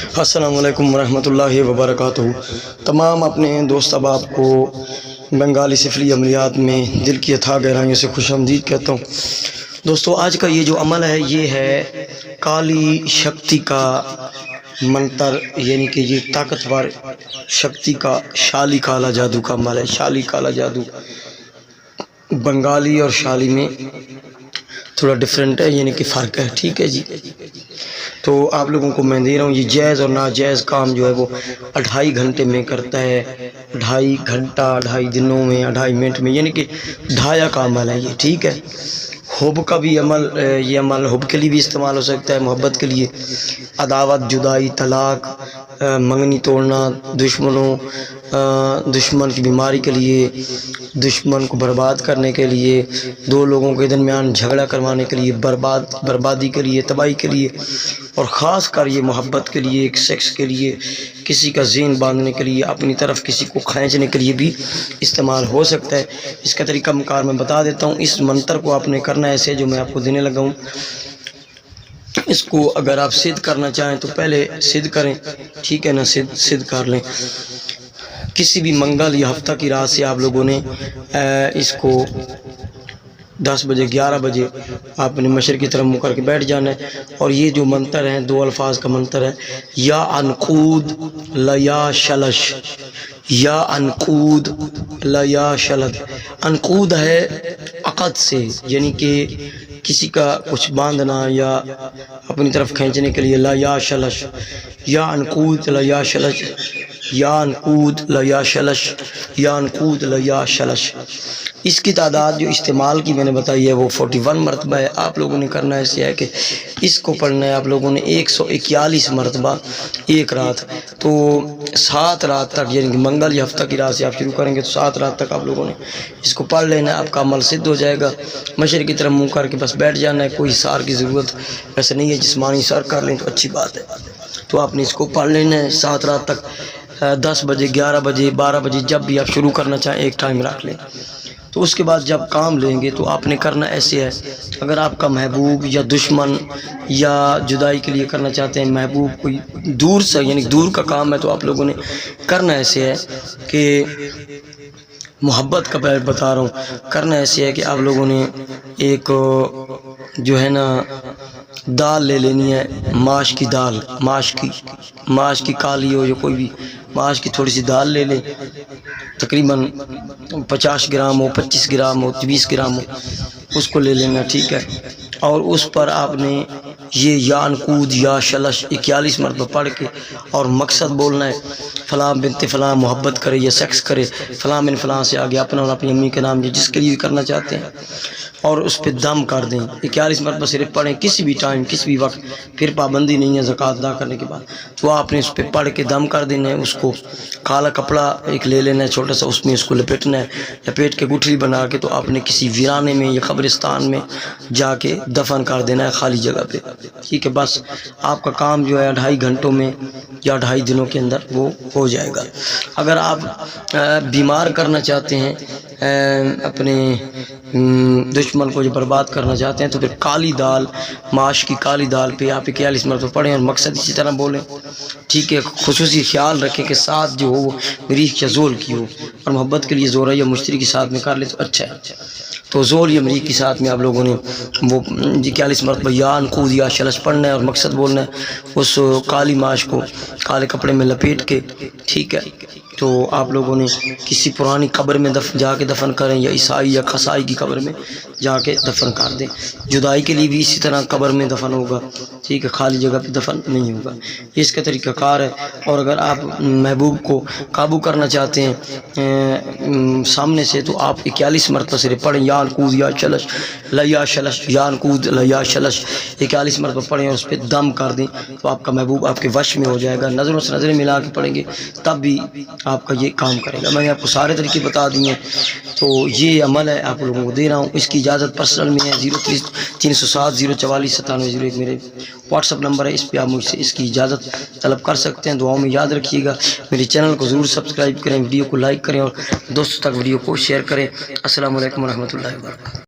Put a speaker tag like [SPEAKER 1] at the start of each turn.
[SPEAKER 1] السلام علیکم ورحمۃ اللہ وبرکاتہ۔ تمام اپنے دوست احباب کو بنگالی سفلی عملیات میں دل کی اتھاہ گہرائیوں سے خوش آمدید کہتا ہوں۔ دوستو، آج کا یہ جو عمل ہے یہ ہے کالی شکتی کا منتر، یعنی کہ یہ طاقتور شکتی کا شالی کالا جادو کا عمل ہے۔ شالی کالا جادو بنگالی اور شالی میں تھوڑا ڈیفرنٹ ہے، یعنی کہ فرق ہے، ٹھیک ہے جی۔ تو آپ لوگوں کو میں دے رہا ہوں، یہ جائز اور ناجائز کام جو ہے وہ 2.5 گھنٹے میں کرتا ہے، 2.5 گھنٹہ 2.5 دنوں میں 2.5 منٹ میں، یعنی کہ ڈھایا کا عمل ہے یہ، ٹھیک ہے۔ حب کا بھی عمل، یہ عمل حب کے لیے بھی استعمال ہو سکتا ہے، محبت کے لیے، عداوت، جدائی، طلاق، منگنی توڑنا، دشمن کی بیماری کے لیے، دشمن کو برباد کرنے کے لیے، دو لوگوں کے درمیان جھگڑا کروانے کے لیے، بربادی کے لیے، تباہی کے لیے، اور خاص کر یہ محبت کے لیے، ایک شخص کے لیے، کسی کا ذہن باندھنے کے لیے، اپنی طرف کسی کو کھینچنے کے لیے بھی استعمال ہو سکتا ہے۔ اس کا طریقہ کار میں بتا دیتا ہوں۔ اس منتر کو آپ نے کرنا ایسے جو میں آپ کو دینے لگا ہوں۔ اس کو اگر آپ سدھ کرنا چاہیں تو پہلے سدھ کریں، ٹھیک ہے نا، سدھ کر لیں۔ کسی بھی منگل یا ہفتہ کی رات سے آپ لوگوں نے اس کو 10 بجے 11 بجے آپ نے مشرق کی طرف منہ کر کے بیٹھ جانا ہے، اور یہ جو منتر ہے 2 الفاظ کا منتر ہے، یا عنقود لیا شلش، یا عنقود لیا شلد۔ عنقود ہے عقد سے، یعنی کہ کسی کا کچھ باندھنا یا اپنی طرف کھینچنے کے لیے، لا یا شلش، یا عنقود لیا شلش، یا عنقود لیا شلش، یا عنقود لیا شلش۔ اس کی تعداد جو استعمال کی میں نے بتائی ہے وہ 41 مرتبہ ہے۔ آپ لوگوں نے کرنا ایسے ہے کہ اس کو پڑھنا ہے آپ لوگوں نے 141 مرتبہ ایک رات، تو 7 رات تک، یعنی کہ منگل یا ہفتہ کی رات سے آپ شروع کریں گے تو 7 رات تک آپ لوگوں نے اس کو پڑھ لینا ہے۔ آپ کا عمل سدھ ہو جائے گا۔ مشرق کی طرف منہ کر کے بس بیٹھ جانا ہے، کوئی سار کی ضرورت ایسے نہیں ہے، جسمانی سار کر لیں تو اچھی بات ہے۔ تو آپ نے اس کو پڑھ لینا ہے 7 رات تک، 10 بجے 11 بجے 12 بجے جب بھی آپ شروع کرنا چاہیں ایک ٹائم رکھ لیں۔ تو اس کے بعد جب کام لیں گے تو آپ نے کرنا ایسے ہے، اگر آپ کا محبوب یا دشمن یا جدائی کے لیے کرنا چاہتے ہیں، محبوب کوئی دور سے، یعنی دور کا کام ہے، تو آپ لوگوں نے کرنا ایسے ہے کہ محبت کا بتا رہا ہوں، کرنا ایسے ہے کہ آپ لوگوں نے ایک جو ہے نا دال لے لینی ہے، ماش کی دال، ماش کی کالی ہو یا کوئی بھی، ماش کی تھوڑی سی دال لے لیں، تقریباً 50 گرام ہو، 25 گرام ہو، 20 گرام ہو، اس کو لے لینا، ٹھیک ہے۔ اور اس پر آپ نے یہ یا عنقود یا شلش 41 مرتبہ پڑھ کے اور مقصد بولنا ہے، فلاں بنت فلاں محبت کرے یا سیکس کرے، فلاں بن فلاں سے آگے اپنا اور اپنی امی کے نام جس کے لیے کرنا چاہتے ہیں، اور اس پہ دم کر دیں۔ 41 مرتبہ صرف پڑھیں، کسی بھی ٹائم کسی بھی وقت، پھر پابندی نہیں ہے زکوٰۃ ادا کرنے کے بعد، تو آپ نے اس پہ پڑھ کے دم کر دینا ہے۔ اس کو کالا کپڑا ایک لے لینا ہے چھوٹا سا، اس میں اس کو لپیٹنا ہے، لپیٹ کے گٹھلی بنا کے تو آپ نے کسی ویرانے میں یا قبرستان میں جا کے دفن کر دینا ہے، خالی جگہ پہ، ٹھیک ہے۔ بس آپ کا کام جو ہے 2.5 گھنٹوں میں یا 2.5 دنوں کے اندر وہ ہو جائے گا۔ اگر آپ بیمار کرنا چاہتے ہیں، اپنے دشمن کو جو برباد کرنا چاہتے ہیں، تو پھر کالی دال، ماش کی کالی دال پہ آپ 41 مرتبہ پڑھیں اور مقصد اسی طرح بولیں، ٹھیک ہے۔ خصوصی خیال رکھیں کہ ساتھ جو ہو وہ مریخ یا زول کی ہو، اور محبت کے لیے زورہ یا مشتری کے ساتھ میں کر لیں تو اچھا ہے۔ تو زول یا مریخ کے ساتھ میں آپ لوگوں نے وہ 41 مرتبہ یا عنقود یا شلش پڑھنا ہے اور مقصد بولنا ہے، اس کالی ماش کو کالے کپڑے میں لپیٹ کے، ٹھیک ہے۔ تو آپ لوگوں نے کسی پرانی قبر میں جا کے دفن کریں، یا عیسائی یا قصائی کی قبر میں جا کے دفن کر دیں۔ جدائی کے لیے بھی اسی طرح قبر میں دفن ہوگا، ٹھیک ہے، خالی جگہ پہ دفن نہیں ہوگا۔ یہ اس کا طریقہ کار ہے۔ اور اگر آپ محبوب کو قابو کرنا چاہتے ہیں سامنے سے، تو آپ 41 مرتبہ صرف پڑھیں، یا عنقود یا شلش لیا شلش، یا عنقود لیا شلش 41 مرتبہ پڑھیں اور اس پہ دم کر دیں، تو آپ کا محبوب آپ کے وش میں ہو جائے گا۔ نظروں سے نظریں ملا کے پڑھیں گے تب بھی آپ کا یہ کام کرے گا۔ میں نے آپ کو سارے طریقے بتا دیے، تو یہ عمل ہے آپ لوگوں کو دے رہا ہوں۔ اس کی اجازت پرسنل میں ہے، 0307 044 9701 میرے واٹس اپ نمبر ہے، اس پہ آپ مجھ سے اس کی اجازت طلب کر سکتے ہیں۔ دعاؤں میں یاد رکھیے گا، میرے چینل کو ضرور سبسکرائب کریں، ویڈیو کو لائک کریں اور دوستوں تک ویڈیو کو شیئر کریں۔ السلام علیکم ورحمۃ اللہ وبرکاتہ۔